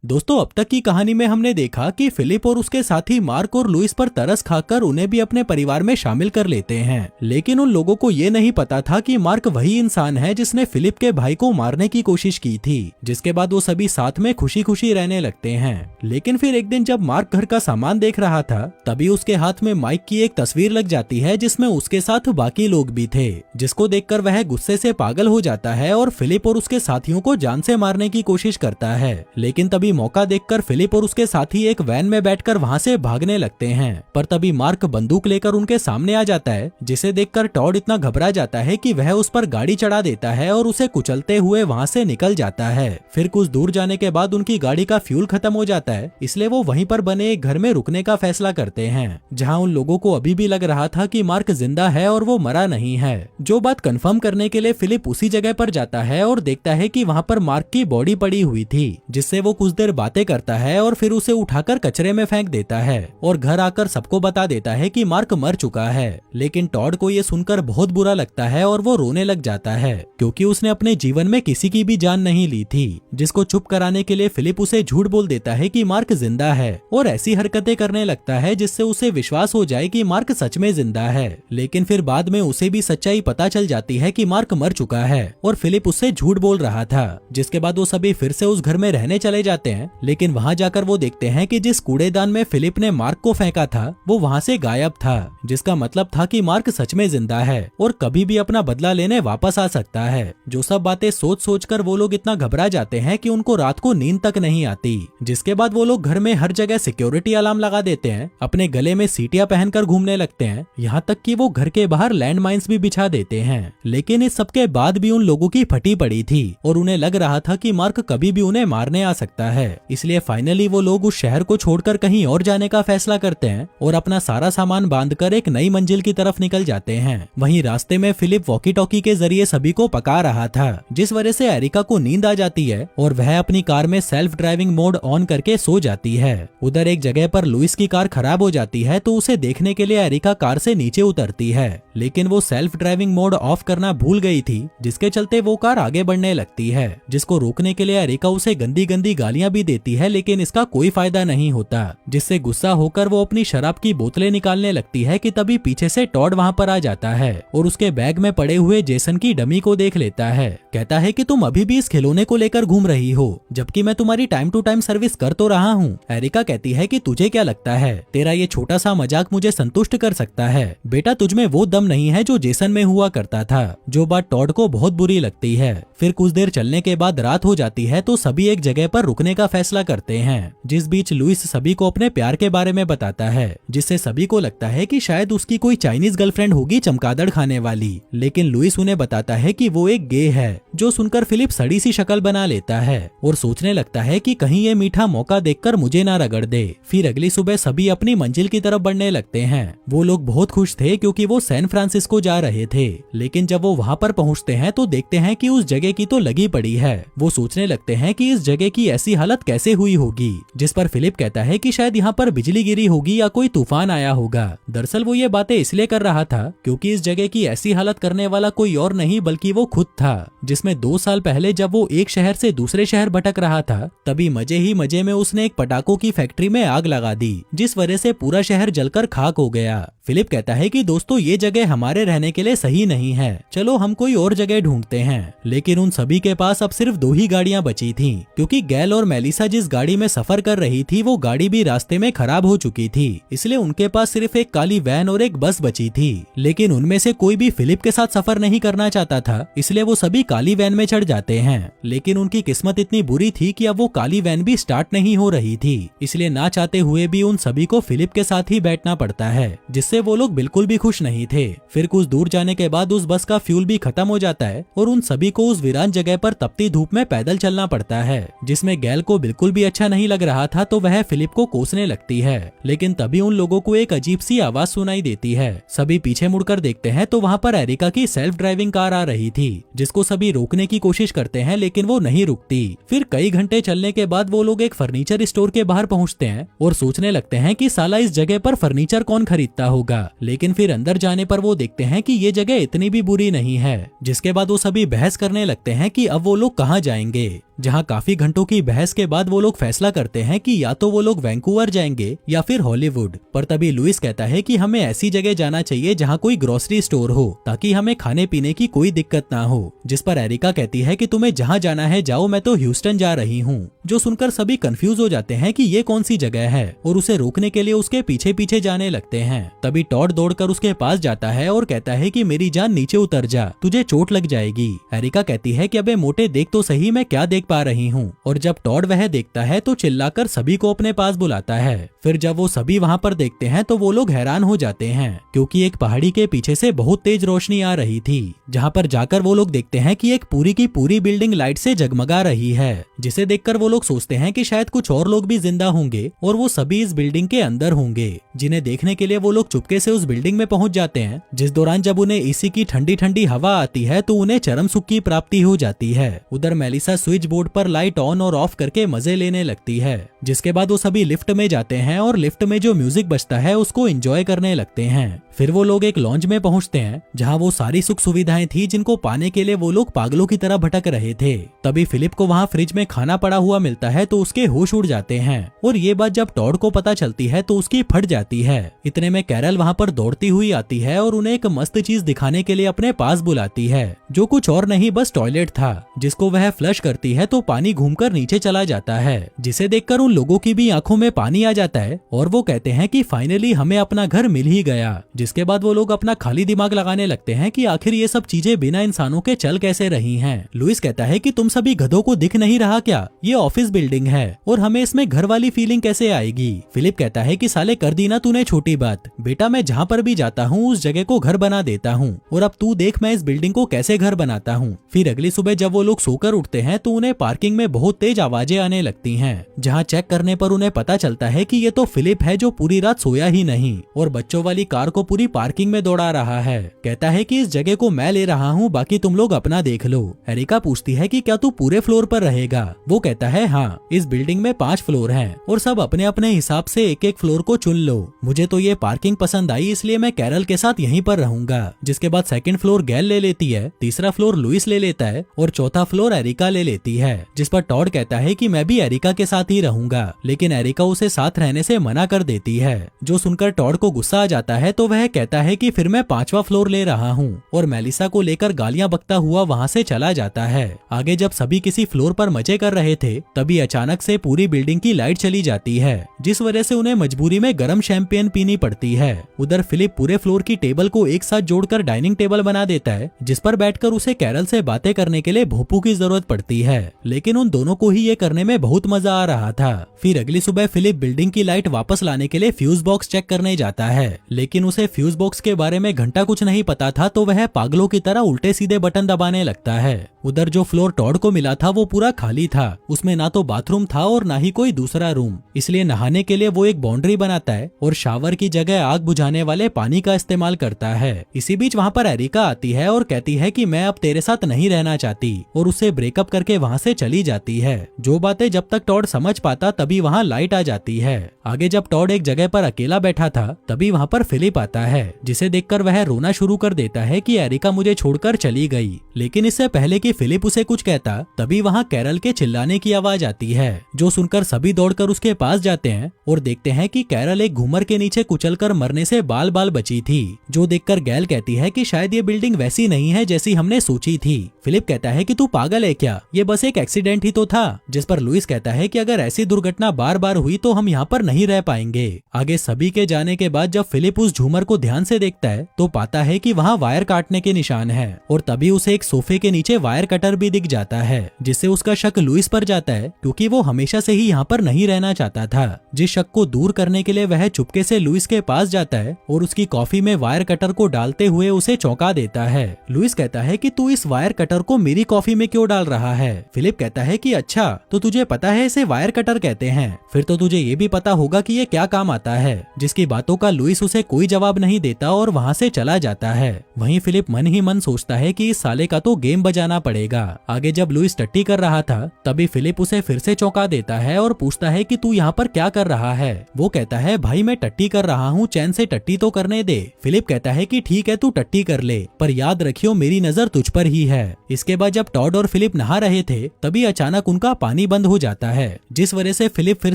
दोस्तों, अब तक की कहानी में हमने देखा कि फिलिप और उसके साथी मार्क और लुइस पर तरस खाकर उन्हें भी अपने परिवार में शामिल कर लेते हैं। लेकिन उन लोगों को ये नहीं पता था कि मार्क वही इंसान है जिसने फिलिप के भाई को मारने की कोशिश की थी। जिसके बाद वो सभी साथ में खुशी खुशी रहने लगते हैं। लेकिन फिर एक दिन जब मार्क घर का सामान देख रहा था, तभी उसके हाथ में माइक की एक तस्वीर लग जाती है जिसमें उसके साथ बाकी लोग भी थे, जिसको देखकर वह गुस्से से पागल हो जाता है और फिलिप और उसके साथियों को जान से मारने की कोशिश करता है। लेकिन तभी मौका देखकर फिलिप और उसके साथी एक वैन में बैठकर वहां से भागने लगते हैं। पर तभी मार्क बंदूक लेकर उनके सामने आ जाता है, जिसे देखकर टॉड इतना घबरा जाता है कि वह उस पर गाड़ी चढ़ा देता है और उसे कुचलते हुए वहां से निकल जाता है। फिर कुछ दूर जाने के बाद उनकी गाड़ी का फ्यूल खत्म हो जाता है, इसलिए वो वहीं पर बने एक घर में रुकने का फैसला करते हैं, जहाँ उन लोगों को अभी भी लग रहा था कि मार्क जिंदा है और वो मरा नहीं है। जो बात कंफर्म करने के लिए फिलिप उसी जगह पर जाता है और देखता है कि वहाँ पर मार्क की बॉडी पड़ी हुई थी, जिससे वो कुछ देर बातें करता है और फिर उसे उठाकर कचरे में फेंक देता है और घर आकर सबको बता देता है कि मार्क मर चुका है। लेकिन टॉड को ये सुनकर बहुत बुरा लगता है और वो रोने लग जाता है, क्योंकि उसने अपने जीवन में किसी की भी जान नहीं ली थी। जिसको चुप कराने के लिए फिलिप उसे झूठ बोल देता है कि मार्क जिंदा है और ऐसी हरकतें करने लगता है जिससे उसे विश्वास हो जाए कि मार्क सच में जिंदा है। लेकिन फिर बाद में उसे भी सच्चाई पता चल जाती है कि मार्क मर चुका है और फिलिप उससे झूठ बोल रहा था। जिसके बाद वो सभी फिर से उस घर में रहने चले जाते हैं। लेकिन वहां जाकर वो देखते हैं कि जिस कूड़ेदान में फिलिप ने मार्क को फेंका था वो वहां से गायब था, जिसका मतलब था कि मार्क सच में जिंदा है और कभी भी अपना बदला लेने वापस आ सकता है। जो सब बातें सोच सोच कर वो लोग इतना घबरा जाते हैं कि उनको रात को नींद तक नहीं आती। जिसके बाद वो लोग घर में हर जगह सिक्योरिटी अलार्म लगा देते हैं, अपने गले में सीटियां पहनकर घूमने लगते हैं, यहाँ तक कि वो घर के बाहर लैंड माइन्स भी बिछा देते हैं। लेकिन इस सबके बाद भी उन लोगों की फटी पड़ी थी और उन्हें लग रहा था कि मार्क कभी भी उन्हें मारने आ सकता है। इसलिए फाइनली वो लोग उस शहर को छोड़कर कहीं और जाने का फैसला करते हैं और अपना सारा सामान बांधकर एक नई मंजिल की तरफ निकल जाते हैं। वहीं रास्ते में फिलिप वॉकी टॉकी के जरिए सभी को पका रहा था, जिस वजह से एरिका को नींद आ जाती है और वह अपनी कार में सेल्फ ड्राइविंग मोड ऑन करके सो जाती है। उधर एक जगह पर लुइस की कार खराब हो जाती है, तो उसे देखने के लिए एरिका कार से नीचे उतरती है। लेकिन वो सेल्फ ड्राइविंग मोड ऑफ करना भूल गई थी, जिसके चलते वो कार आगे बढ़ने लगती है। जिसको रोकने के लिए एरिका उसे गंदी गंदी गालियां भी देती है, लेकिन इसका कोई फायदा नहीं होता। जिससे गुस्सा होकर वो अपनी शराब की बोतलें निकालने लगती है कि तभी पीछे से टॉड वहां पर आ जाता है और उसके बैग में पड़े हुए जेसन की डमी को देख लेता है। कहता है कि तुम अभी भी इस खिलौने को लेकर घूम रही हो, जबकि मैं तुम्हारी टाइम टू टाइम सर्विस कर तो रहा हूँ। एरिका कहती है कि तुझे क्या लगता है, तेरा ये छोटा सा मजाक मुझे संतुष्ट कर सकता है? बेटा, तुझमें वो दम नहीं है जो जेसन में हुआ करता था। जो बात टॉड को बहुत बुरी लगती है। फिर कुछ देर चलने के बाद रात हो जाती है, तो सभी एक जगह पर रुकने का फैसला करते हैं। जिस बीच लुइस सभी को अपने प्यार के बारे में बताता है, जिससे सभी को लगता है कि शायद उसकी कोई चाइनीज गर्लफ्रेंड होगी चमगादड़ खाने वाली। लेकिन लुइस उन्हें बताता है कि वो एक गे है। जो सुनकर फिलिप सड़ी सी शक्ल बना लेता है और सोचने लगता है कि कहीं ये मीठा मौका देखकर मुझे ना रगड़ दे। फिर अगली सुबह सभी अपनी मंजिल की तरफ बढ़ने लगते हैं। वो लोग बहुत खुश थे क्योंकि वो सैन फ्रांसिस्को जा रहे थे। लेकिन जब वो वहाँ पर पहुँचते हैं तो देखते हैं कि उस जगह की तो लगी पड़ी है। वो सोचने लगते हैं कि इस जगह की ऐसी हालत कैसे हुई होगी, जिस पर फिलिप कहता है कि शायद यहाँ पर बिजली गिरी होगी या कोई तूफान आया होगा। दरअसल वो ये बातें इसलिए कर रहा था क्योंकि इस जगह की ऐसी हालत करने वाला कोई और नहीं बल्कि वो खुद था, जिसमें 2 साल पहले जब वो एक शहर से दूसरे शहर भटक रहा था, तभी मजे ही मजे में उसने एक पटाखों की फैक्ट्री में आग लगा दी, जिस वजह से पूरा शहर जलकर खाक हो गया। फिलिप कहता है कि दोस्तों, ये जगह हमारे रहने के लिए सही नहीं है, चलो हम कोई और जगह ढूंढते हैं। लेकिन उन सभी के पास अब सिर्फ 2 ही गाड़ियां बची थीं, क्योंकि गैल और मेलिसा जिस गाड़ी में सफर कर रही थी वो गाड़ी भी रास्ते में खराब हो चुकी थी। इसलिए उनके पास सिर्फ एक काली वैन और एक बस बची थी। लेकिन उनमें से कोई भी फिलिप के साथ सफर नहीं करना चाहता था, इसलिए वो सभी काली वैन में चढ़ जाते हैं। लेकिन उनकी किस्मत इतनी बुरी थी कि अब वो काली वैन भी स्टार्ट नहीं हो रही थी, इसलिए ना चाहते हुए भी उन सभी को फिलिप के साथ ही बैठना पड़ता है, जिससे वो लोग बिल्कुल भी खुश नहीं थे। फिर कुछ दूर जाने के बाद उस बस का फ्यूल भी खत्म हो जाता है और उन सभी को उस वीरान जगह पर तपती धूप में पैदल चलना पड़ता है, जिसमें गैल को बिल्कुल भी अच्छा नहीं लग रहा था, तो वह फिलिप को कोसने लगती है। लेकिन तभी उन लोगों को एक अजीब सी आवाज सुनाई देती है। सभी पीछे मुड़कर देखते हैं तो वहाँ पर एरिका की सेल्फ ड्राइविंग कार आ रही थी, जिसको सभी रोकने की कोशिश करते हैं, लेकिन वो नहीं रुकती। फिर कई घंटे चलने के बाद वो लोग एक फर्नीचर स्टोर के बाहर पहुँचते हैं और सोचने लगते हैं कि साला इस जगह पर फर्नीचर कौन खरीदता होगा। लेकिन फिर अंदर जाने पर वो देखते हैं कि ये जगह इतनी भी बुरी नहीं है। जिसके बाद वो सभी बहस करने लगते हैं कि अब वो लोग कहाँ जाएंगे। जहाँ काफी घंटों की बहस के बाद वो लोग फैसला करते हैं कि या तो वो लोग वैंकूवर जाएंगे या फिर हॉलीवुड। पर तभी लुइस कहता है कि हमें ऐसी जगह जाना चाहिए जहाँ कोई ग्रोसरी स्टोर हो ताकि हमें खाने पीने की कोई दिक्कत ना हो। जिस पर एरिका कहती है कि तुम्हें जहाँ जाना है जाओ, मैं तो ह्यूस्टन जा रही हूँ। जो सुनकर सभी कंफ्यूज हो जाते हैं कि ये कौन सी जगह है और उसे रोकने के लिए उसके पीछे पीछे जाने लगते हैं। तभी टॉड दौड़कर उसके पास जाता है और कहता है कि मेरी जान नीचे उतर जा, तुझे चोट लग जाएगी। एरिका कहती है कि अबे मोटे देख तो सही मैं क्या देख पा रही हूँ। और जब टॉड वह देखता है तो चिल्लाकर सभी को अपने पास बुलाता है। फिर जब वो सभी वहाँ पर देखते हैं तो वो लोग हैरान हो जाते हैं क्योंकि एक पहाड़ी के पीछे से बहुत तेज रोशनी आ रही थी, जहाँ पर जाकर वो लोग देखते हैं कि एक पूरी की पूरी बिल्डिंग लाइट से जगमगा रही है, जिसे देखकर वो लोग सोचते हैं कि शायद कुछ और लोग भी जिंदा होंगे और वो सभी इस बिल्डिंग के अंदर होंगे, जिन्हें देखने के लिए वो लोग चुपके से उस बिल्डिंग में पहुंच जाते हैं। जिस दौरान जब उन्हें एसी की ठंडी ठंडी हवा आती है तो उन्हें चरम सुख की प्राप्ति हो जाती है। उधर मेलिसा स्विच बोर्ड पर लाइट ऑन और ऑफ करके मजे लेने लगती है। जिसके बाद वो सभी लिफ्ट में जाते हैं और लिफ्ट में जो म्यूजिक बजता है उसको एंजॉय करने लगते हैं। फिर वो लोग एक लॉन्ज में पहुंचते हैं जहां वो सारी सुख सुविधाएं थी जिनको पाने के लिए वो लोग पागलों की तरह भटक रहे थे। तभी फिलिप को वहां फ्रिज में खाना पड़ा हुआ मिलता है तो उसके होश उड़ जाते हैं और ये बात जब टॉड को पता चलती है तो उसकी फट जाती है। इतने में कैरल वहां पर दौड़ती हुई आती है और उन्हें एक मस्त चीज दिखाने के लिए अपने पास बुलाती है, जो कुछ और नहीं बस टॉयलेट था, जिसको वह फ्लश करती है तो पानी घूमकर नीचे चला जाता है, जिसे देखकर उन लोगों की भी आंखों में पानी आ जाता है और वो कहते हैं कि फाइनली हमें अपना घर मिल ही गया। जिसके बाद वो लोग अपना खाली दिमाग लगाने लगते हैं कि आखिर ये सब चीजें बिना इंसानों के चल कैसे रही हैं। लुइस कहता है कि तुम सभी गधों को दिख नहीं रहा क्या, ये ऑफिस बिल्डिंग है और हमें इसमें घर वाली फीलिंग कैसे आएगी। फिलिप कहता है कि साले कर दी ना तूने छोटी बात, बेटा मैं जहाँ पर भी जाता हूँ उस जगह को घर बना देता हूँ और अब तू देख मैं इस बिल्डिंग को कैसे घर बनाता हूँ। फिर अगली सुबह जब वो लोग सोकर उठते हैं तो उन्हें पार्किंग में बहुत तेज आवाजें आने लगती हैं, जहाँ चेक करने पर उन्हें पता चलता है कि ये तो फिलिप है जो पूरी रात सोया ही नहीं और बच्चों वाली कार को पूरी पार्किंग में दौड़ा रहा है। कहता है कि इस जगह को मैं ले रहा हूँ, बाकी तुम लोग अपना देख लो। एरिका पूछती है कि क्या तू पूरे फ्लोर पर रहेगा। वो कहता है हाँ, इस बिल्डिंग में 5 फ्लोर हैं और सब अपने अपने हिसाब से एक एक फ्लोर को चुन लो। मुझे तो ये पार्किंग पसंद आई इसलिए मैं कैरल के साथ यहीं पर रहूंगा। जिसके बाद सेकंड फ्लोर गैल ले लेती है, तीसरा फ्लोर लुइस ले लेता है और चौथा फ्लोर एरिका ले लेती है। जिस पर टॉड कहता है कि मैं भी एरिका के साथ ही रहूंगा, लेकिन एरिका उसे साथ रहने से मना कर देती है। जो सुनकर टॉड को गुस्सा आ जाता है तो वह कहता है कि फिर मैं 5वां फ्लोर ले रहा हूँ और मेलिसा को लेकर गालियां बकता हुआ वहाँ से चला जाता है। आगे जब सभी किसी फ्लोर पर मजे कर रहे थे तभी अचानक से पूरी बिल्डिंग की लाइट चली जाती है, जिस वजह से उन्हें मजबूरी में गर्म शैंपेन पीनी पड़ती है। उधर फिलिप पूरे फ्लोर की टेबल को एक साथ जोड़कर डाइनिंग टेबल बना देता है, जिस पर बैठकर उसे कैरल से बातें करने के लिए भोपू की जरूरत पड़ती है, लेकिन उन दोनों को ही ये करने में बहुत मजा आ रहा था। फिर अगली सुबह फिलिप बिल्डिंग की लाइट वापस लाने के लिए फ्यूज बॉक्स चेक करने जाता है, लेकिन उसे फ्यूज बॉक्स के बारे में घंटा कुछ नहीं पता था तो वह पागलों की तरह उल्टे सीधे बटन दबाने लगता है। उधर जो फ्लोर टॉड को मिला था वो पूरा खाली था, उसमें ना तो बाथरूम था और ना ही कोई दूसरा रूम, इसलिए नहाने के लिए वो एक बाउंड्री बनाता है और शावर की जगह आग बुझाने वाले पानी का इस्तेमाल करता है। इसी बीच वहाँ पर एरिका आती है और कहती है कि मैं अब तेरे साथ नहीं रहना चाहती और उससे ब्रेकअप करके वहाँ से चली जाती है। जो बातें जब तक टॉड समझ पाता तभी वहाँ लाइट आ जाती है। आगे जब टॉड एक जगह पर अकेला बैठा था तभी वहाँ पर फिलिप आता है, जिसे देखकर वह रोना शुरू कर देता है कि एरिका मुझे छोड़कर चली गई। लेकिन इससे पहले कि फिलिप उसे कुछ कहता तभी वहाँ कैरल के चिल्लाने की आवाज आती है, जो सुनकर सभी दौड़कर उसके पास जाते हैं और देखते हैं कि कैरल एक घूमर के नीचे कुचलकर मरने से बाल बाल बची थी। जो देखकर गैल कहती है कि शायद ये बिल्डिंग वैसी नहीं है जैसी हमने सोची थी। फिलिप कहता है कि तू पागल है क्या, ये बस एक एक्सीडेंट ही तो था। जिस पर लुइस कहता है कि अगर ऐसी दुर्घटना बार बार हुई तो हम यहाँ पर नहीं रह पाएंगे। आगे सभी के जाने के बाद जब फिलिप उस झूमर को ध्यान से देखता है तो पाता है कि वहाँ वायर काटने के निशान है और तभी उसे एक सोफे के नीचे वायर कटर भी दिख जाता है, जिससे उसका शक लुइस पर जाता है क्योंकि वो हमेशा से ही यहाँ पर नहीं रहना चाहता था। जिस शक को दूर करने के लिए वह चुपके से लुइस के पास जाता है और उसकी कॉफी में वायर कटर को डालते हुए उसे चौंका देता है। लुइस कहता है कि तू इस वायर कटर को मेरी कॉफी में क्यों डाल रहा है। फिलिप कहता है कि अच्छा तो तुझे पता है इसे वायर कटर कहते हैं, फिर तो तुझे ये भी पता होगा कि ये क्या काम आता है। जिसकी बातों का लुइस उसे कोई जवाब नहीं देता और वहाँ से चला जाता है। वहीं फिलिप मन ही मन सोचता है कि इस साले का तो गेम बजाना पड़ेगा। आगे जब लुइस टट्टी कर रहा था तभी फिलिप उसे फिर से चौंका देता है और पूछता है कि तू यहाँ पर क्या कर रहा है। वो कहता है भाई मैं टट्टी कर रहा हूँ, चैन से टट्टी तो करने दे। फिलिप कहता है कि ठीक है तू टट्टी कर ले, पर याद रखियो मेरी नजर तुझ पर ही है। इसके बाद जब टॉड और फिलिप नहा रहे थे तभी अचानक उनका पानी बंद हो जाता है, जिस वजह से फिलिप फिर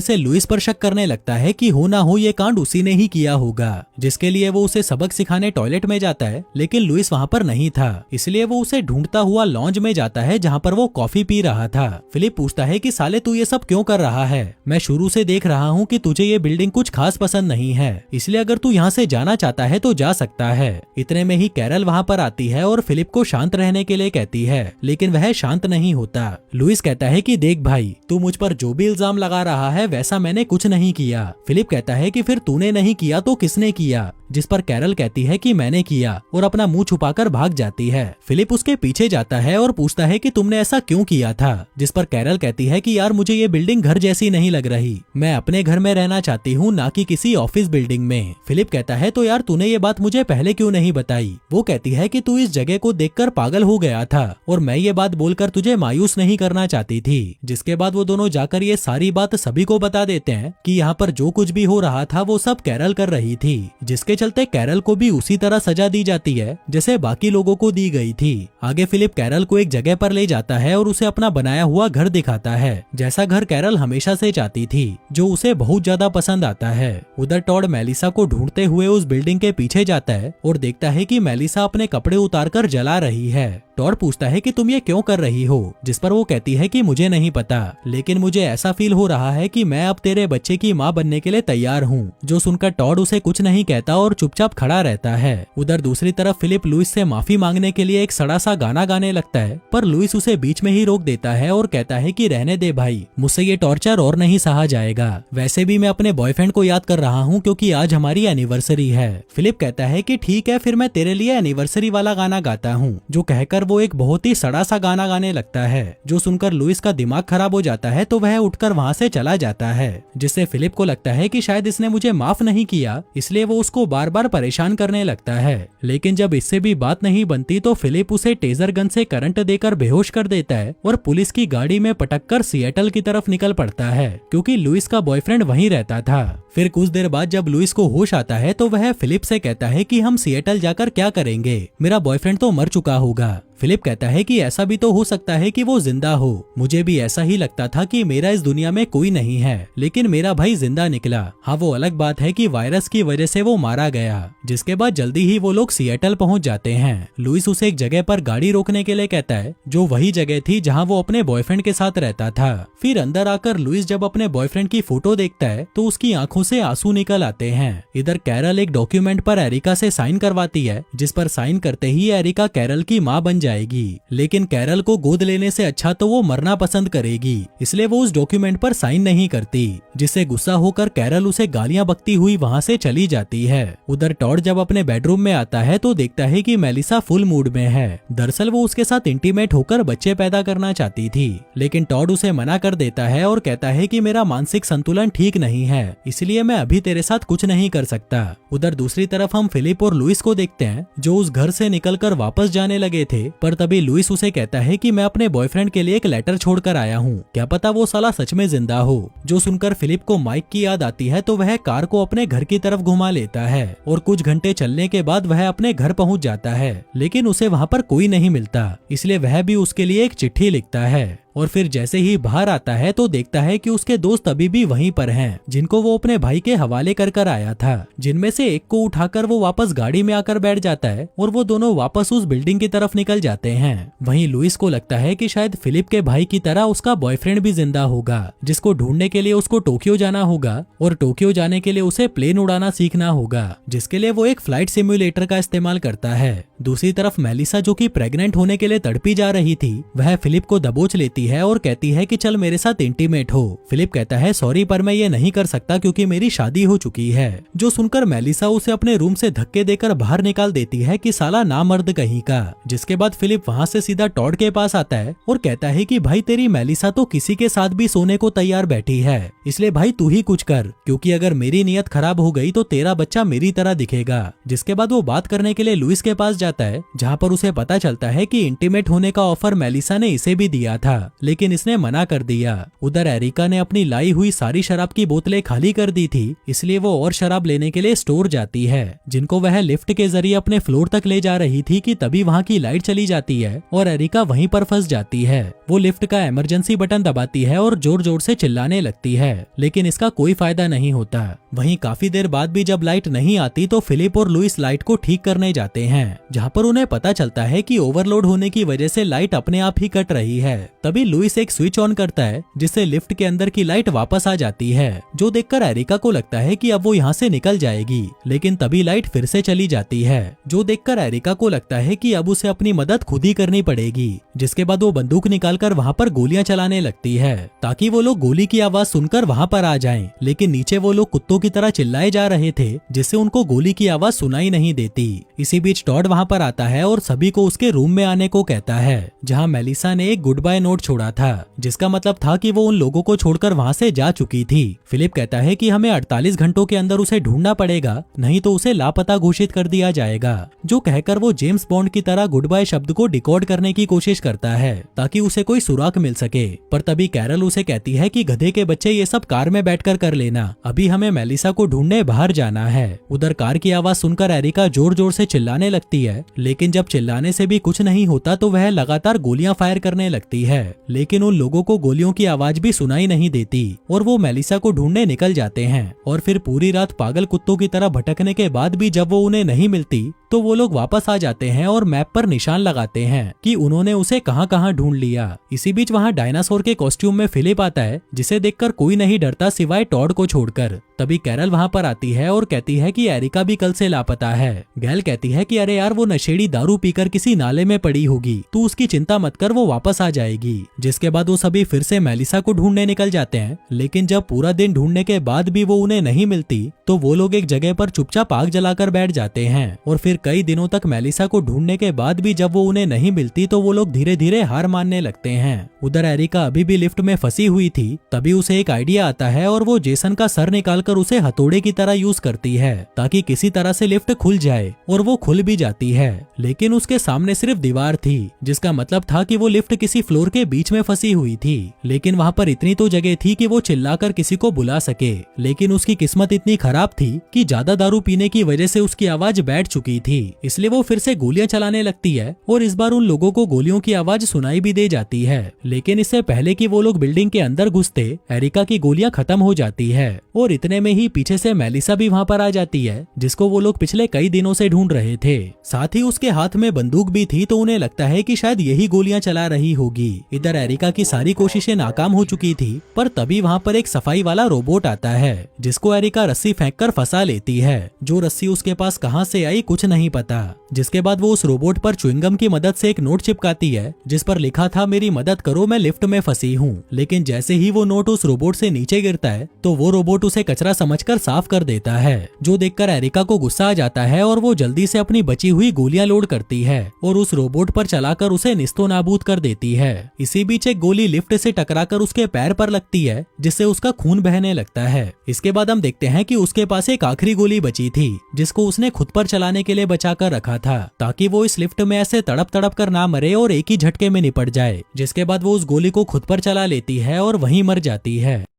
से लुइस पर शक करने लगता है कि हो ना हो ये कांड उसी ने ही किया होगा, जिसके लिए वो उसे सबक सिखाने टॉयलेट में जाता है। लेकिन लुइस वहाँ पर नहीं था, इसलिए वो उसे ढूंढता हुआ लॉन्ज में जाता है जहाँ पर वो कॉफी पी रहा था। फिलिप पूछता है कि साले तू ये सब क्यों कर रहा है? मैं शुरू से देख रहा हूँ कि तुझे ये बिल्डिंग कुछ खास पसंद नहीं है, इसलिए अगर तू यहाँ से जाना चाहता है तो जा सकता है। इतने में ही कैरल वहाँ पर आती है और फिलिप को शांत रहने के लिए कहती है, लेकिन वह शांत नहीं होता। लुइस कहता है कि देख भाई, तू मुझ पर जो भी इल्जाम लगा रहा है वैसा मैंने कुछ नहीं किया। फिलिप कहता है कि फिर तूने नहीं किया तो किसने किया? जिस पर कैरल कहती है कि मैंने किया और अपना मुंह छुपाकर भाग जाती है। फिलिप उसके पीछे जाता है और पूछता है कि तुमने ऐसा क्यों किया था? जिस पर कैरल कहती है कि यार मुझे ये बिल्डिंग घर जैसी नहीं लग रही, मैं अपने घर में रहना चाहती हूँ, ना कि किसी ऑफिस बिल्डिंग में। फिलिप कहता है तो यार तूने ये बात मुझे पहले क्यों नहीं बताई? वो कहती है कि तू इस जगह को देखकर पागल हो गया था और मैं ये बात बोलकर तुझे मायूस नहीं करना चाहती थी। जिसके बाद वो दोनों जाकर ये सारी बात सभी को बता देते हैं कि यहाँ पर जो कुछ भी हो रहा था वो सब कैरल कर रही थी, जिसके चलते कैरल को भी उसी तरह सजा दी जाती है जैसे बाकी लोगों को दी गई थी। आगे फिलिप कैरल को एक जगह पर ले जाता है और उसे अपना बनाया हुआ घर दिखाता है, जैसा घर कैरल हमेशा से चाहती थी, जो उसे बहुत ज्यादा पसंद आता है। उधर टॉड मेलिसा को ढूंढते हुए उस बिल्डिंग के पीछे जाता है और देखता है कि मेलिसा अपने कपड़े उतारकर जला रही है। टॉड पूछता है कि तुम ये क्यों कर रही हो? जिस पर वो कहती है कि मुझे नहीं पता, लेकिन मुझे ऐसा फील हो रहा है कि मैं अब तेरे बच्चे की माँ बनने के लिए तैयार हूँ। जो सुनकर टॉड उसे कुछ नहीं कहता और चुपचाप खड़ा रहता है। उधर दूसरी तरफ फिलिप लुइस से माफी मांगने के लिए एक सड़ा सा गाना गाने लगता है, पर लुइस उसे बीच में ही रोक देता है और कहता है कि रहने दे भाई, मुझसे ये टॉर्चर और नहीं सहा जाएगा। वैसे भी मैं अपने बॉयफ्रेंड को याद कर रहा हूँ क्योंकि आज हमारी एनिवर्सरी है। फिलिप कहता है कि ठीक है, फिर मैं तेरे लिए एनिवर्सरी वाला गाना गाता हूँ। जो कहकर वो एक बहुत ही सड़ा सा गाना गाने लगता है, जो सुनकर लुइस का दिमाग खराब हो जाता है, तो वह उठकर वहाँ से चला जाता है, जिससे फिलिप को लगता है कि शायद इसने मुझे माफ नहीं किया, इसलिए वो उसको बार बार परेशान करने लगता है। लेकिन जब इससे भी बात नहीं बनती तो फिलिप उसे टेजर गन से करंट देकर बेहोश कर देता है और पुलिस की गाड़ी में पटककर सिएटल की तरफ निकल पड़ता है, क्योंकि लुइस का बॉयफ्रेंड वहीं रहता था। फिर कुछ देर बाद जब लुइस को होश आता है तो वह फिलिप से कहता है कि हम सिएटल जाकर क्या करेंगे, मेरा बॉयफ्रेंड तो मर चुका होगा। फिलिप कहता है कि ऐसा भी तो हो सकता है कि वो जिंदा हो, मुझे भी ऐसा ही लगता था कि मेरा इस दुनिया में कोई नहीं है, लेकिन मेरा भाई जिंदा निकला। हाँ, वो अलग बात है कि वायरस की वजह से वो मारा गया। जिसके बाद जल्दी ही वो लोग सिएटल पहुंच जाते हैं। लुइस उसे एक जगह पर गाड़ी रोकने के लिए कहता है, जो वही जगह थी जहाँ वो अपने बॉयफ्रेंड के साथ रहता था। फिर अंदर आकर लुइस जब अपने बॉयफ्रेंड की फोटो देखता है तो उसकी आंखों से आंसू निकल आते हैं। इधर कैरल एक डॉक्यूमेंट पर एरिका से साइन करवाती है, जिस पर साइन करते ही एरिका कैरल की माँ बन जाएगी। लेकिन कैरल को गोद लेने से अच्छा तो वो मरना पसंद करेगी, इसलिए वो उस डॉक्यूमेंट पर साइन नहीं करती, जिससे गुस्सा होकर कैरल उसे गालियां बकती हुई वहां से चली जाती है। उधर टॉड जब अपने बेडरूम में आता है तो देखता है कि मेलिसा फुल मूड में है। दरअसल वो उसके साथ इंटीमेट होकर बच्चे पैदा करना चाहती थी, लेकिन टॉड उसे मना कर देता है और कहता है कि मेरा मानसिक संतुलन ठीक नहीं है, इसलिए मैं अभी तेरे साथ कुछ नहीं कर सकता। उधर दूसरी तरफ हम फिलिप और लुइस को देखते हैं, जो उस घर से निकलकर वापस जाने लगे थे, पर तभी लुइस उसे कहता है कि मैं अपने बॉयफ्रेंड के लिए एक लेटर छोड़कर आया हूँ, क्या पता वो साला सच में जिंदा हो। जो सुनकर फिलिप को माइक की याद आती है तो वह कार को अपने घर की तरफ घुमा लेता है और कुछ घंटे चलने के बाद वह अपने घर पहुँच जाता है, लेकिन उसे वहाँ पर कोई नहीं मिलता, इसलिए वह भी उसके लिए एक चिट्ठी लिखता है। और फिर जैसे ही बाहर आता है तो देखता है कि उसके दोस्त अभी भी वहीं पर हैं, जिनको वो अपने भाई के हवाले कर आया था। जिनमें से एक को उठाकर वो वापस गाड़ी में आकर बैठ जाता है और वो दोनों वापस उस बिल्डिंग की तरफ निकल जाते हैं। वहीं लुइस को लगता है कि शायद फिलिप के भाई की तरह उसका बॉयफ्रेंड भी जिंदा होगा, जिसको ढूंढने के लिए उसको टोक्यो जाना होगा और टोक्यो जाने के लिए उसे प्लेन उड़ाना सीखना होगा, जिसके लिए वो एक फ्लाइट सिम्युलेटर का इस्तेमाल करता है। दूसरी तरफ मेलिसा, जो कि प्रेग्नेंट होने के लिए तड़पी जा रही थी, वह फिलिप को दबोच लेती है और कहती है कि चल मेरे साथ इंटीमेट हो। फिलिप कहता है सॉरी, पर मैं ये नहीं कर सकता क्योंकि मेरी शादी हो चुकी है। जो सुनकर मेलिसा उसे अपने रूम से धक्के देकर बाहर निकाल देती है कि साला नामर्द कहीं का। जिसके बाद फिलिप वहाँ से सीधा टॉड के पास आता है और कहता है कि भाई तेरी मेलिसा तो किसी के साथ भी सोने को तैयार बैठी है, इसलिए भाई तू ही कुछ कर, क्योंकि अगर मेरी नियत खराब हो गई तो तेरा बच्चा मेरी तरह दिखेगा। जिसके बाद वो बात करने के लिए लुइस के पास जाता है, जहाँ पर उसे पता चलता है कि इंटीमेट होने का ऑफर मेलिसा ने इसे भी दिया था, लेकिन इसने मना कर दिया। उधर एरिका ने अपनी लाई हुई सारी शराब की बोतलें खाली कर दी थी, इसलिए वो और शराब लेने के लिए स्टोर जाती है, जिनको वह लिफ्ट के जरिए अपने फ्लोर तक ले जा रही थी कि तभी वहाँ की लाइट चली जाती है और एरिका वहीं पर फंस जाती है। वो लिफ्ट का इमरजेंसी बटन दबाती है और जोर जोर से चिल्लाने लगती है, लेकिन इसका कोई फायदा नहीं होता। वहीं काफी देर बाद भी जब लाइट नहीं आती तो फिलिप और लुइस लाइट को ठीक करने जाते हैं, जहाँ पर उन्हें पता चलता है कि ओवरलोड होने की वजह से लाइट अपने आप ही कट रही है। तभी लुइस एक स्विच ऑन करता है, जिससे लिफ्ट के अंदर की लाइट वापस आ जाती है, जो देखकर एरिका को लगता है कि अब वो यहाँ से निकल जाएगी, लेकिन तभी लाइट फिर से चली जाती है, जो देखकर एरिका को लगता है कि अब उसे अपनी मदद खुद ही करनी पड़ेगी। जिसके बाद वो बंदूक निकालकर वहाँ पर गोलियां चलाने लगती है, ताकि वो लोग गोली की आवाज सुनकर वहाँ पर आ जाएं। लेकिन नीचे वो लोग कुत्तों की तरह चिल्लाए जा रहे थे, जिससे उनको गोली की आवाज सुनाई नहीं देती। इसी बीच टॉड वहाँ पर आता है और सभी को उसके रूम में आने को कहता है, जहाँ मेलिसा ने एक गुड बाय नोट छोड़ा था, जिसका मतलब था कि वो उन लोगों को छोड़कर वहाँ से जा चुकी थी। फिलिप कहता है कि हमें 48 घंटों के अंदर उसे ढूंढना पड़ेगा, नहीं तो उसे लापता घोषित कर दिया जाएगा। जो कहकर वो जेम्स बॉन्ड की तरह गुड बाय शब्द को डिकोड करने की कोशिश करता है, ताकि उसे कोई सुराग मिल सके। पर तभी कैरल उसे कहती है कि गधे के बच्चे ये सब कार में बैठकर कर लेना, अभी हमें मेलिसा को ढूंढने बाहर जाना है। उधर कार की आवाज सुनकर एरिका जोर जोर से चिल्लाने लगती है, लेकिन जब चिल्लाने से भी कुछ नहीं होता तो वह लगातार गोलियां फायर करने लगती है, लेकिन उन लोगों को गोलियों की आवाज भी सुनाई नहीं देती और वो मेलिसा को ढूंढने निकल जाते हैं। और फिर पूरी रात पागल कुत्तों की तरह भटकने के बाद भी जब वो उन्हें नहीं मिलती तो वो लोग वापस आ जाते हैं और मैप पर निशान लगाते हैं कि उन्होंने उसे कहां कहां ढूंढ लिया। इसी बीच वहां डायनासोर के कॉस्ट्यूम में फिलिप आता है, जिसे देखकर कोई नहीं डरता सिवाय टॉड को छोड़कर। तभी कैरल वहां पर आती है और कहती है कि एरिका भी कल से लापता है। गैल कहती है कि अरे यार, वो नशेड़ी दारू पीकर किसी नाले में पड़ी होगी, तू उसकी चिंता मत कर, वो वापस आ जाएगी। जिसके बाद वो सभी फिर से मेलिसा को ढूंढने निकल जाते हैं, लेकिन जब पूरा दिन ढूंढने के बाद भी वो उन्हें नहीं मिलती तो वो लोग एक जगह पर चुपचाप आग जलाकर बैठ जाते हैं। और फिर कई दिनों तक मेलिसा को ढूंढने के बाद भी जब वो उन्हें नहीं मिलती तो वो लोग धीरे धीरे हार मानने लगते हैं। उधर एरिका अभी भी लिफ्ट में फंसी हुई थी, तभी उसे एक आइडिया आता है और वो जेसन का सर निकालकर उसे हथौड़े की तरह यूज करती है, ताकि किसी तरह से लिफ्ट खुल जाए। और वो खुल भी जाती है, लेकिन उसके सामने सिर्फ दीवार थी, जिसका मतलब था कि वो लिफ्ट किसी फ्लोर के बीच में फंसी हुई थी। लेकिन वहाँ पर इतनी तो जगह थी कि वो चिल्लाकर किसी को बुला सके, लेकिन उसकी किस्मत इतनी खराब थी कि ज्यादा दारू पीने की वजह से उसकी आवाज बैठ चुकी थी, इसलिए वो फिर से गोलियां चलाने लगती है और इस बार उन लोगों को गोलियों की आवाज सुनाई भी दे जाती है। लेकिन इससे पहले कि वो लोग बिल्डिंग के अंदर घुसते, एरिका की गोलियां खत्म हो जाती है और इतने में ही पीछे से मेलिसा भी वहाँ पर आ जाती है, जिसको वो लोग पिछले कई दिनों से ढूंढ रहे थे। साथ ही उसके हाथ में बंदूक भी थी, तो उन्हें लगता है कि शायद यही गोलियां चला रही होगी। इधर एरिका की सारी कोशिशें नाकाम हो चुकी थी, पर तभी वहाँ पर एक सफाई वाला रोबोट आता है, जिसको एरिका रस्सी फेंककर फंसा लेती है। जो रस्सी उसके पास कहाँ से आई कुछ नहीं पता। जिसके बाद वो उस रोबोट पर च्युइंगम की मदद से एक नोट चिपकाती है, जिस पर लिखा था, मेरी मदद करो, मैं लिफ्ट में फंसी हूँ। लेकिन जैसे ही वो नोट उस रोबोट से नीचे गिरता है तो वो रोबोट उसे कचरा समझकर साफ कर देता है, जो देखकर एरिका को गुस्सा आ जाता है और वो जल्दी से अपनी बची हुई गोलियां लोड करती है और उस रोबोट पर चलाकर उसे निस्तो नाबूद कर देती है। इसी बीच एक गोली लिफ्ट से टकराकर उसके पैर पर लगती है, जिससे उसका खून बहने लगता है। इसके बाद हम देखते हैं कि उसके पास एक आखिरी गोली बची थी, जिसको उसने खुद पर चलाने के लिए बचा कर रखा था, ताकि वो इस लिफ्ट में ऐसे तड़प तड़प कर ना मरे और एक ही झटके में निपट जाए। जिसके बाद वो उस गोली को खुद पर चला लेती है और वहीं मर जाती है।